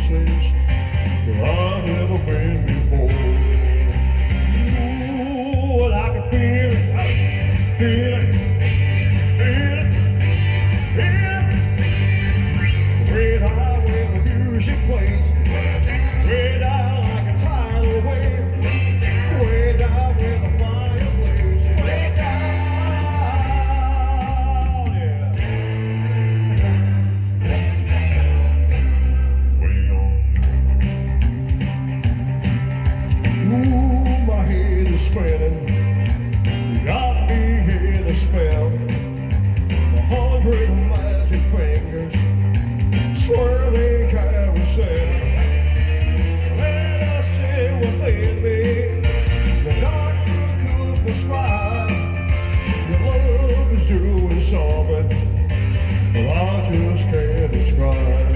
places where I've never been before. Ooh, I can feel it, feel it, feel it, feel it. Way down where the music plays, way down like a tidal wave, way down where the fire blazes, way down, yeah. Way on. Ooh, my head is spinning, got me in a spell. 100 magic fingers, swirling carousel. Let us sit within me, the dark could prescribe. Your love is doing something that I just can't describe.